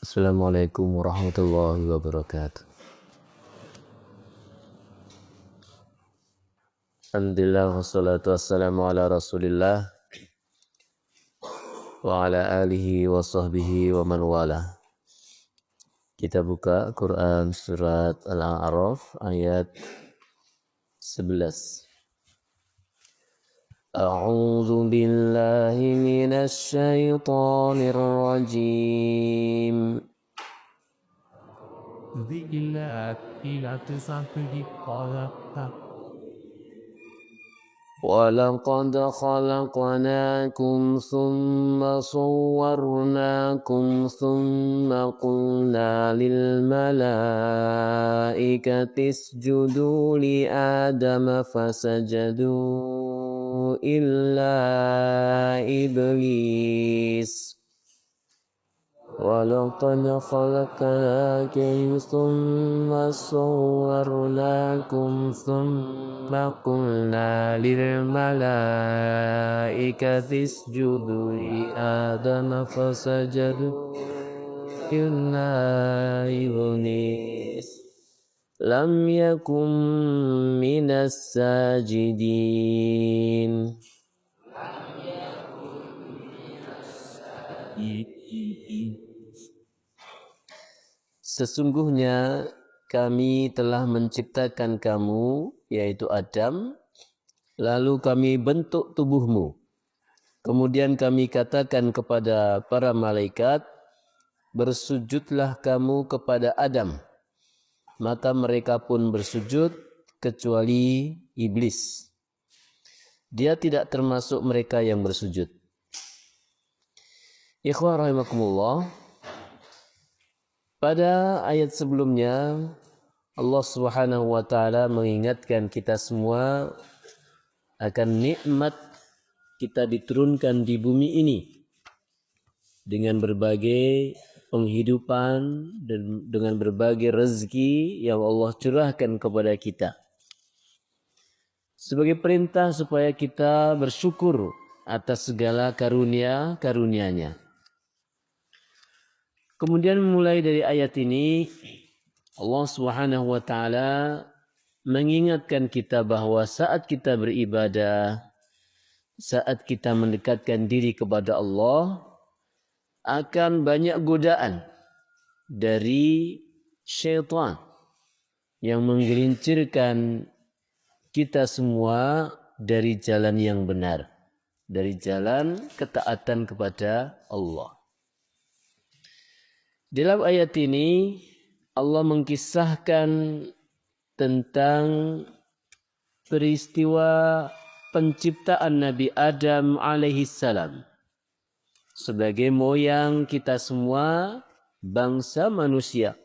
Assalamualaikum warahmatullahi wabarakatuh. Alhamdulillah wassalatu wassalamu ala rasulillah wa ala alihi wa sahbihi wa man wala. Kita buka Quran surat Al-A'raf ayat 11. A'udzu billahi minasy syaithanir rajim. وَلَقَدْ خَلَقْنَاكُمْ ثُمَّ صَوَّرْنَاكُمْ ثُمَّ قُلْنَا لِلْمَلَائِكَةِ اسْجُدُوا لِآدَمَ فَسَجَدُوا إِلَّا إِبْلِيسَ وَلَقَدْ خَلَقْنَاكُمْ ثُمَّ صَوَّرْنَاكُمْ ثُمَّ قُلْنَا لِلْمَلَائِكَةِ اسْجُدُوا لِآدَمَ فَسَجَدُوا إِلَّا إِبْلِيسَ لَمْ يَكُنْ مِنَ السَّاجِدِينَ. Sesungguhnya kami telah menciptakan kamu, yaitu Adam, lalu kami bentuk tubuhmu. Kemudian kami katakan kepada para malaikat, bersujudlah kamu kepada Adam. Maka mereka pun bersujud kecuali iblis. Dia tidak termasuk mereka yang bersujud. Ikhwah rahimakumullah. Pada ayat sebelumnya Allah Subhanahu wa taala mengingatkan kita semua akan nikmat kita diturunkan di bumi ini dengan berbagai penghidupan dan dengan berbagai rezeki yang Allah curahkan kepada kita. Sebagai perintah supaya kita bersyukur atas segala karunia-karunia-Nya. Kemudian mulai dari ayat ini Allah Subhanahu wa taala mengingatkan kita bahwa saat kita beribadah, saat kita mendekatkan diri kepada Allah, akan banyak godaan dari syaitan yang menggelincirkan kita semua dari jalan yang benar, dari jalan ketaatan kepada Allah. Dalam ayat ini Allah mengkisahkan tentang peristiwa penciptaan Nabi Adam alaihissalam sebagai moyang kita semua, bangsa manusia.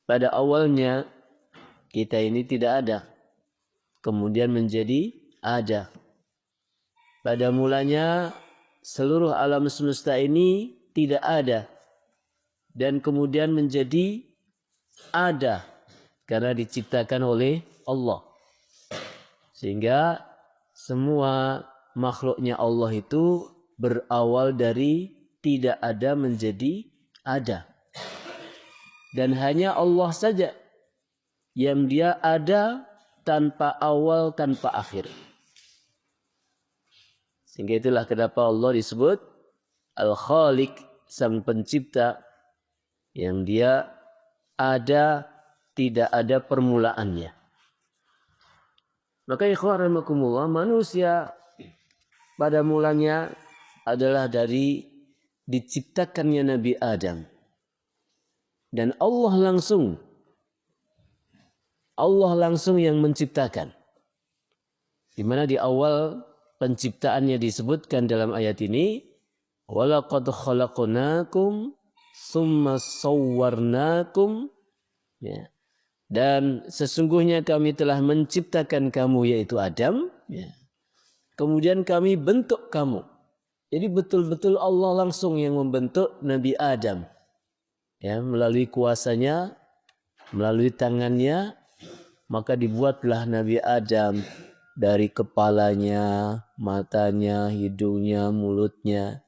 Pada awalnya kita ini tidak ada, kemudian menjadi ada. Pada mulanya seluruh alam semesta ini tidak ada dan kemudian menjadi ada karena diciptakan oleh Allah. Sehingga semua makhluknya Allah itu berawal dari tidak ada menjadi ada. Dan hanya Allah saja yang dia ada tanpa awal, tanpa akhir. Sehingga itulah kenapa Allah disebut Al-Khaliq, sang pencipta, yang dia ada, tidak ada permulaannya. Maka ikhwan rahimakumullah, manusia pada mulanya adalah dari diciptakannya Nabi Adam. Dan Allah langsung yang menciptakan. Di mana di awal penciptaannya disebutkan dalam ayat ini, وَلَقَدْ خَلَقْنَاكُمْ ثُمَّ صَوَّرْنَاكُمْ. Ya. Dan sesungguhnya kami telah menciptakan kamu, yaitu Adam. Ya. Kemudian kami bentuk kamu. Jadi betul-betul Allah langsung yang membentuk Nabi Adam. Ya, melalui kuasanya, melalui tangannya, maka dibuatlah Nabi Adam dari kepalanya, matanya, hidungnya, mulutnya,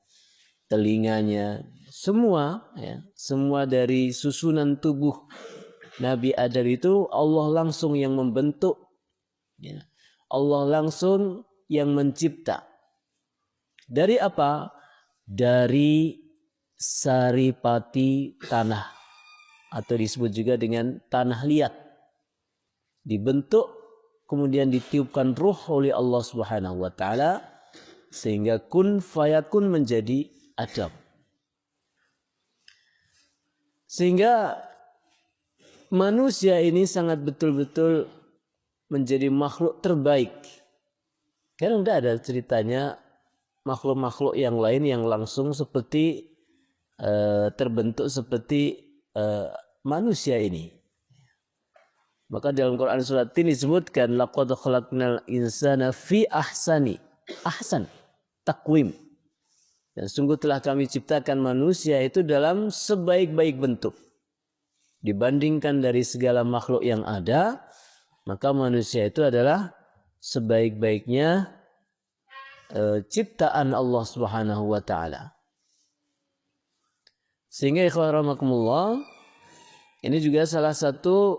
telinganya, semua dari susunan tubuh Nabi Adam itu Allah langsung yang membentuk, ya. Allah langsung yang mencipta. Dari apa? Dari saripati tanah, atau disebut juga dengan tanah liat. Dibentuk, kemudian ditiupkan ruh oleh Allah Subhanahu wa taala sehingga kun fayakun menjadi Adam. Sehingga manusia ini sangat betul-betul menjadi makhluk terbaik. Karena tidak ada ceritanya makhluk-makhluk yang lain yang langsung seperti terbentuk seperti manusia ini. Maka dalam Quran surat ini disebutkan laqad khalaqnal insana fi ahsan taqwim. Dan sungguh telah kami ciptakan manusia itu dalam sebaik-baik bentuk. Dibandingkan dari segala makhluk yang ada, maka manusia itu adalah sebaik-baiknya ciptaan Allah Subhanahu wa taala. Sehingga ikhwan rahimakumullah, ini juga salah satu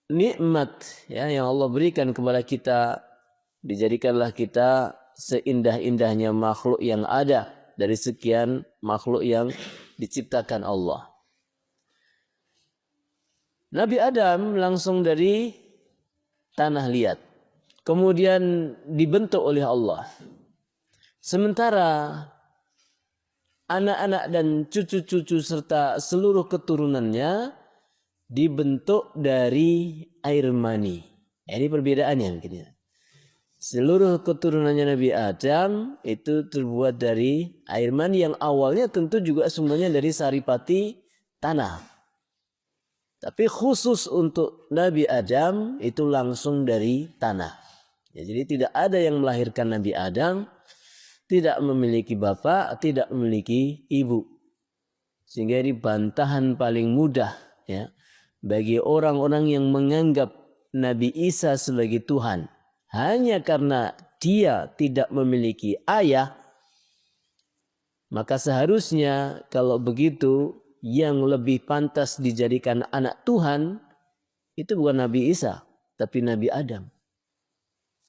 nikmat ya yang Allah berikan kepada kita. Dijadikanlah kita seindah-indahnya makhluk yang ada dari sekian makhluk yang diciptakan Allah. Nabi Adam langsung dari tanah liat, kemudian dibentuk oleh Allah. Sementara anak-anak dan cucu-cucu serta seluruh keturunannya dibentuk dari air mani. Ini perbedaannya begini. Seluruh keturunannya Nabi Adam itu terbuat dari air mani yang awalnya tentu juga semuanya dari saripati tanah. Tapi khusus untuk Nabi Adam itu langsung dari tanah. Ya, jadi tidak ada yang melahirkan Nabi Adam tidak memiliki bapak, tidak memiliki ibu. Sehingga ini bantahan paling mudah ya bagi orang-orang yang menganggap Nabi Isa sebagai Tuhan hanya karena dia tidak memiliki ayah. Maka seharusnya kalau begitu yang lebih pantas dijadikan anak Tuhan itu bukan Nabi Isa, tapi Nabi Adam.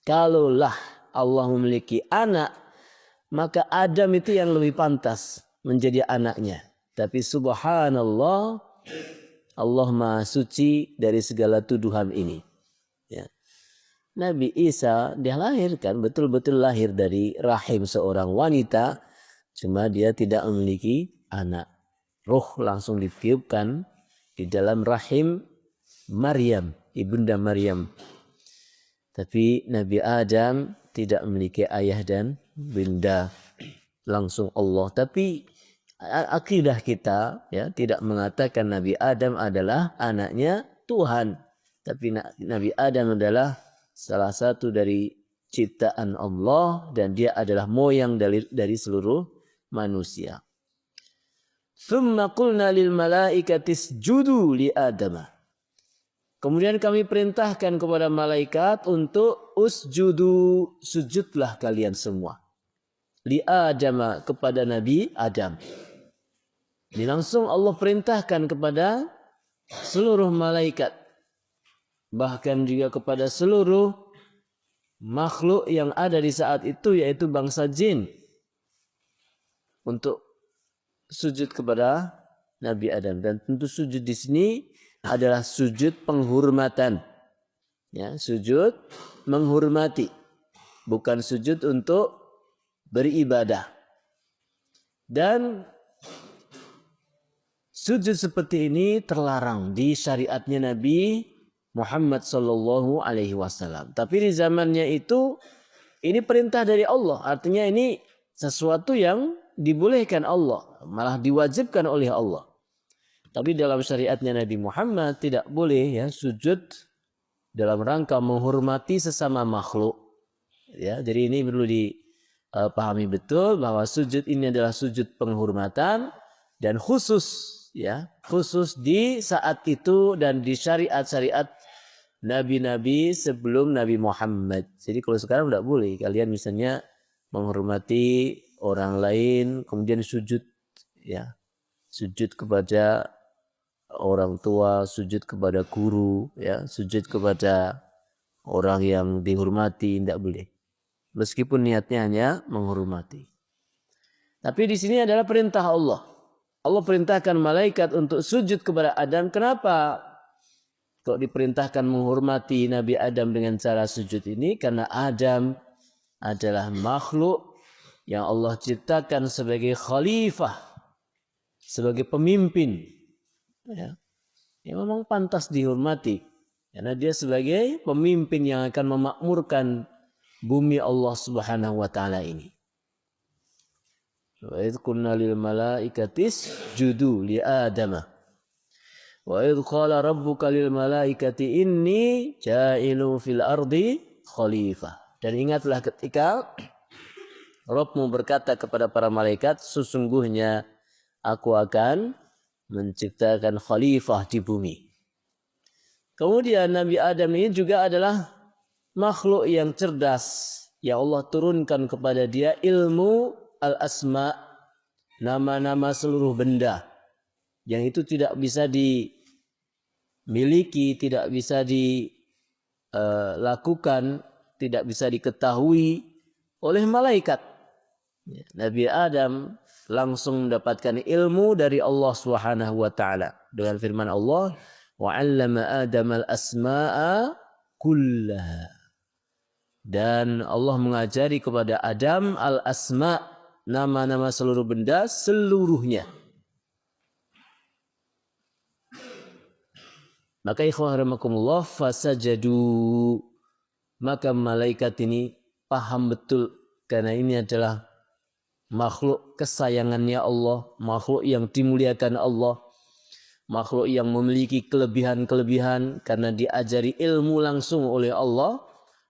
Kalaulah Allah memiliki anak, maka Adam itu yang lebih pantas menjadi anaknya. Tapi subhanallah, Allah Maha Suci dari segala tuduhan ini. Ya. Nabi Isa dia lahirkan, betul-betul lahir dari rahim seorang wanita, cuma dia tidak memiliki anak. Ruh langsung ditiupkan di dalam rahim Maryam, ibunda Maryam. Tapi Nabi Adam tidak memiliki ayah dan bunda, langsung Allah. Tapi akidah kita ya tidak mengatakan Nabi Adam adalah anaknya Tuhan. Tapi Nabi Adam adalah salah satu dari ciptaan Allah dan dia adalah moyang dari seluruh manusia. Thumma qulna lil malaikati isjudu li Adam. Kemudian kami perintahkan kepada malaikat untuk usjudu, sujudlah kalian semua. Li Adam, kepada Nabi Adam. Ini langsung Allah perintahkan kepada seluruh malaikat. Bahkan juga kepada seluruh makhluk yang ada di saat itu, yaitu bangsa jin. Untuk sujud kepada Nabi Adam. Dan tentu sujud di sini adalah sujud penghormatan. Ya, sujud menghormati. Bukan sujud untuk beribadah. Dan sujud seperti ini terlarang di syariatnya Nabi Muhammad sallallahu alaihi wasallam. Tapi di zamannya itu ini perintah dari Allah. Artinya ini sesuatu yang dibolehkan Allah, malah diwajibkan oleh Allah. Tapi dalam syariatnya Nabi Muhammad tidak boleh ya sujud dalam rangka menghormati sesama makhluk. Ya, jadi ini perlu dipahami betul bahwa sujud ini adalah sujud penghormatan dan khusus di saat itu dan di syariat-syariat nabi-nabi sebelum Nabi Muhammad. Jadi kalau sekarang tidak boleh kalian misalnya menghormati orang lain kemudian sujud ya sujud kepada orang tua, sujud kepada guru, ya, sujud kepada orang yang dihormati, tidak boleh. Meskipun niatnya hanya menghormati. Tapi di sini adalah perintah Allah. Allah perintahkan malaikat untuk sujud kepada Adam. Kenapa kok diperintahkan menghormati Nabi Adam dengan cara sujud ini? Karena Adam adalah makhluk yang Allah ciptakan sebagai khalifah, sebagai pemimpin. Ya. Yang memang pantas dihormati. Karena dia sebagai pemimpin yang akan memakmurkan bumi Allah Subhanahu wa taala ini. Wa idh qulna lil malaikati isjudu li Adam. Wa idh qala rabbuka lil malaikati inni ja'ilun fil ardi khalifah. Dan ingatlah ketika Rabbmu berkata kepada para malaikat, sesungguhnya aku akan menciptakan khalifah di bumi. Kemudian Nabi Adam ini juga adalah makhluk yang cerdas. Ya Allah turunkan kepada dia ilmu al-asma, nama-nama seluruh benda. Yang itu tidak bisa dimiliki, tidak bisa dilakukan, tidak bisa diketahui oleh malaikat. Nabi Adam langsung mendapatkan ilmu dari Allah Subhanahu wa taala dengan firman Allah, wa 'allama Adam al-asma'a kullaha. Dan Allah mengajari kepada Adam al-asma, nama-nama seluruh benda seluruhnya. Maka ikhwah rahimakumullah fasajadu, maka malaikat ini paham betul karena ini adalah makhluk kesayangannya Allah, makhluk yang dimuliakan Allah, makhluk yang memiliki kelebihan-kelebihan karena diajari ilmu langsung oleh Allah.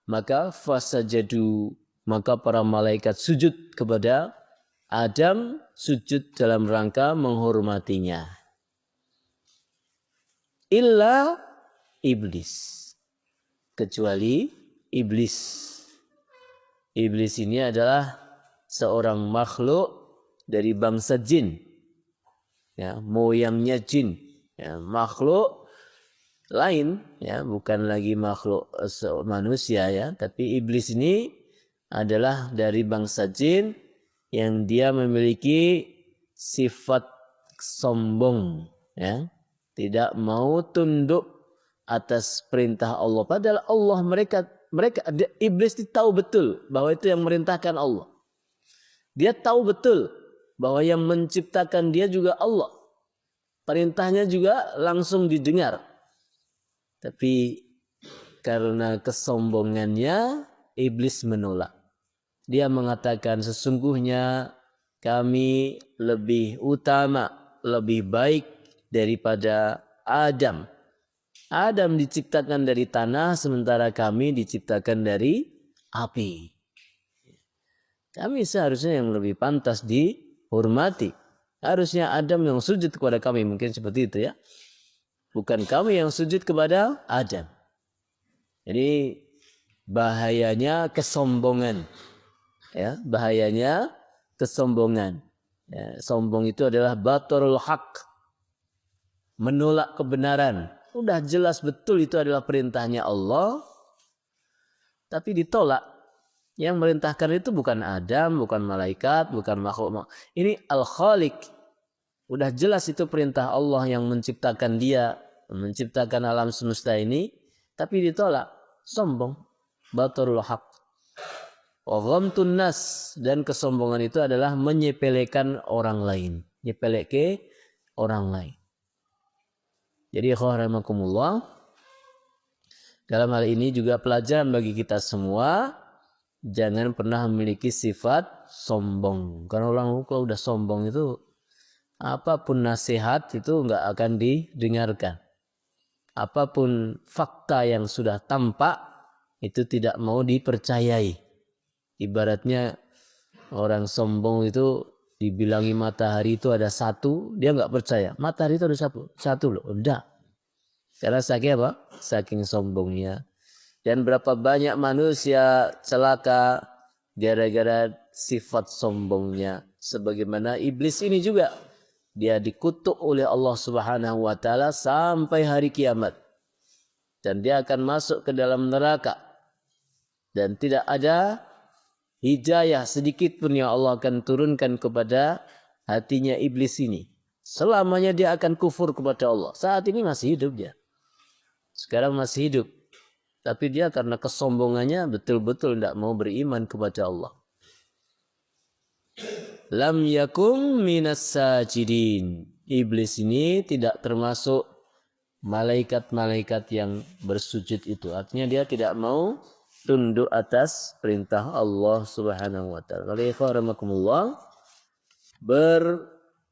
Maka fasajadu, maka para malaikat sujud kepada Adam, sujud dalam rangka menghormatinya. Illa iblis, kecuali iblis. Iblis ini adalah seorang makhluk dari bangsa jin, ya, moyangnya jin, ya, makhluk lain, ya, bukan lagi makhluk manusia, ya, tapi iblis ini adalah dari bangsa jin yang dia memiliki sifat sombong, ya, tidak mau tunduk atas perintah Allah. Padahal Allah mereka iblis itu tahu betul bahwa itu yang merintahkan Allah. Dia tahu betul bahwa yang menciptakan dia juga Allah. Perintahnya juga langsung didengar. Tapi karena kesombongannya, iblis menolak. Dia mengatakan sesungguhnya kami lebih utama, lebih baik daripada Adam. Adam diciptakan dari tanah, sementara kami diciptakan dari api. Kami seharusnya yang lebih pantas dihormati. Harusnya Adam yang sujud kepada kami, mungkin seperti itu, ya. Bukan kami yang sujud kepada Adam. Jadi bahayanya kesombongan, ya, bahayanya kesombongan. Ya, sombong itu adalah batarul haq, menolak kebenaran. Udah jelas betul itu adalah perintahnya Allah, tapi ditolak. Yang merintahkan itu bukan Adam, bukan malaikat, bukan makhluk. Ini Al-Khaliq. Udah jelas itu perintah Allah yang menciptakan dia, menciptakan alam semesta ini, tapi ditolak. Sombong. Batarul haq. Wa ghamtun nas, dan kesombongan itu adalah menyepelekan orang lain. Nyepeleke orang lain. Jadi rahimakumullah, dalam hal ini juga pelajaran bagi kita semua, jangan pernah memiliki sifat sombong. Karena orang kalau udah sombong itu apapun nasihat itu enggak akan didengarkan. Apapun fakta yang sudah tampak itu tidak mau dipercayai. Ibaratnya orang sombong itu dibilangi matahari itu ada satu, dia enggak percaya. Matahari itu ada satu loh, udah. Karena saking apa? Saking sombongnya. Dan berapa banyak manusia celaka gara-gara sifat sombongnya. Sebagaimana iblis ini juga. dia dikutuk oleh Allah Subhanahu wa taala sampai hari kiamat. Dan dia akan masuk ke dalam neraka. Dan tidak ada hidayah sedikit pun yang Allah akan turunkan kepada hatinya iblis ini. Selamanya dia akan kufur kepada Allah. Saat ini masih hidup dia. Sekarang masih hidup. Tapi dia karena kesombongannya betul-betul tidak mau beriman kepada Allah. Lam yakum minas sajidin. Iblis ini tidak termasuk malaikat-malaikat yang bersujud itu. Artinya dia tidak mau tunduk atas perintah Allah Subhanahu wa taala. Waalaikumsalam.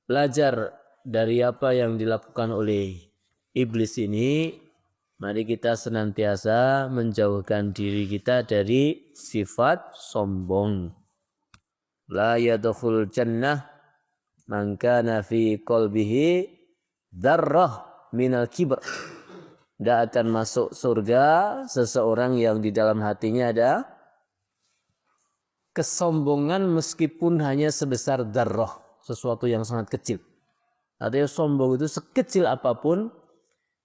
Belajar dari apa yang dilakukan oleh iblis ini, mari kita senantiasa menjauhkan diri kita dari sifat sombong. La yadkhul jannah man kana fi qalbihi dzarrah minal kibr. Tidak akan masuk surga seseorang yang di dalam hatinya ada kesombongan meskipun hanya sebesar dzarrah, sesuatu yang sangat kecil. Artinya sombong itu sekecil apapun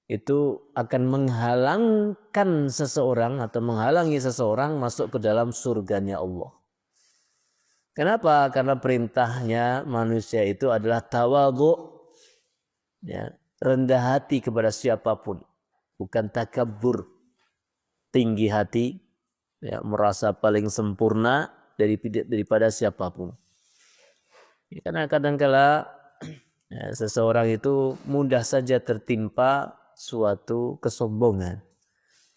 itu akan menghalangkan seseorang atau menghalangi seseorang masuk ke dalam surganya Allah. Kenapa? Karena perintahnya manusia itu adalah tawadhu, ya, rendah hati kepada siapapun, bukan takabur, tinggi hati, ya, merasa paling sempurna daripada siapapun. Ya, karena kadang-kala ya, seseorang itu mudah saja tertimpa suatu kesombongan.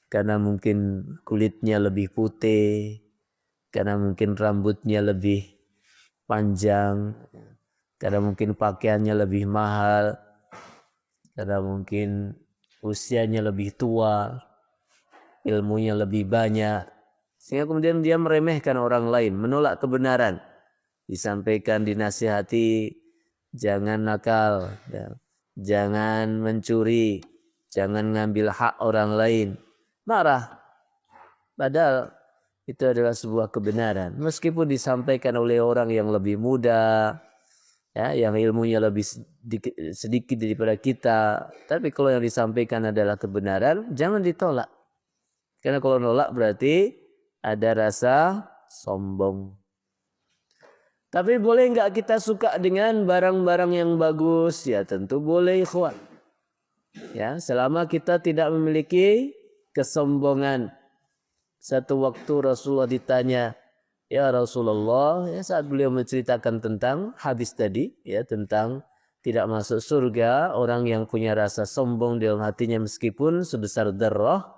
Karena mungkin kulitnya lebih putih, karena mungkin rambutnya lebih panjang, karena mungkin pakaiannya lebih mahal, karena mungkin usianya lebih tua, ilmunya lebih banyak. Sehingga kemudian dia meremehkan orang lain, menolak kebenaran. Disampaikan, dinasihati, jangan nakal, ya, jangan mencuri, jangan ngambil hak orang lain. Marah. Padahal itu adalah sebuah kebenaran. Meskipun disampaikan oleh orang yang lebih muda, ya, yang ilmunya lebih sedikit daripada kita. Tapi kalau yang disampaikan adalah kebenaran, jangan ditolak. Karena kalau nolak berarti ada rasa sombong. Tapi boleh nggak kita suka dengan barang-barang yang bagus? Ya tentu boleh, ikhwan. Ya, selama kita tidak memiliki kesombongan. Satu waktu Rasulullah ditanya, ya Rasulullah, ya, saat beliau menceritakan tentang hadis tadi, ya, tentang tidak masuk surga orang yang punya rasa sombong dalam hatinya meskipun sebesar dzarrah.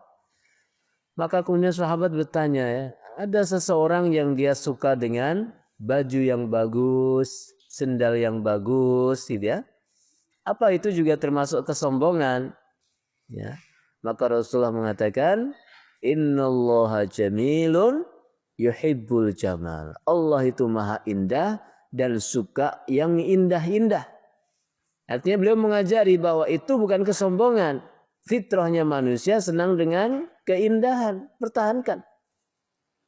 Maka kemudian sahabat bertanya, ya, ada seseorang yang dia suka dengan baju yang bagus, sendal yang bagus, gitu ya. Apa itu juga termasuk kesombongan? Ya. Maka Rasulullah mengatakan, innallaha jamilun yuhibbul jamal. Allah itu maha indah dan suka yang indah-indah. Artinya beliau mengajari bahwa itu bukan kesombongan. Fitrahnya manusia senang dengan keindahan. Pertahankan.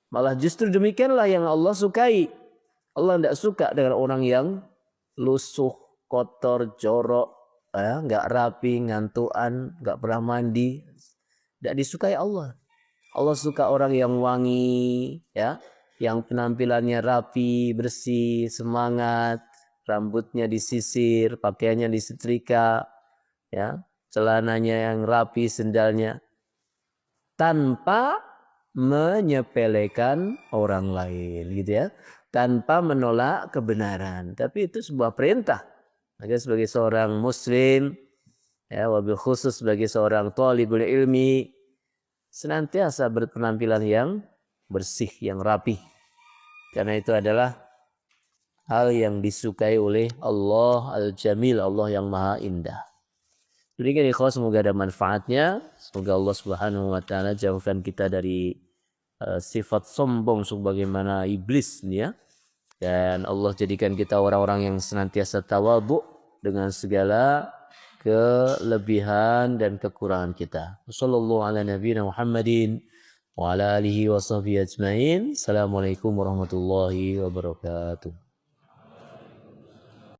Malah justru demikianlah yang Allah sukai. Allah tidak suka dengan orang yang lusuh, kotor, jorok, ya, nggak rapi, ngantuan, nggak pernah mandi. Tidak disukai Allah. Allah suka orang yang wangi, ya, yang penampilannya rapi, bersih, semangat, rambutnya disisir, pakaiannya disetrika, ya, celananya yang rapi, sendalnya, tanpa menyepelekan orang lain, gitu ya, tanpa menolak kebenaran. Tapi itu sebuah perintah. Maka sebagai seorang muslim, ya, wabil khusus sebagai seorang thalibul ilmi, senantiasa berpenampilan yang bersih, yang rapi. Karena itu adalah hal yang disukai oleh Allah Al-Jamil, Allah yang maha indah. Demikian ikhwan, semoga ada manfaatnya. Semoga Allah Subhanahu wa taala jauhkan kita dari sifat sombong sebagaimana iblis nih, ya. Dan Allah jadikan kita orang-orang yang senantiasa tawadhu dengan segala kelebihan dan kekurangan kita. Wassallallahu ala nabiyina Muhammadin wa ala alihi wa sahbihi ajmain. Assalamualaikum warahmatullahi wabarakatuh.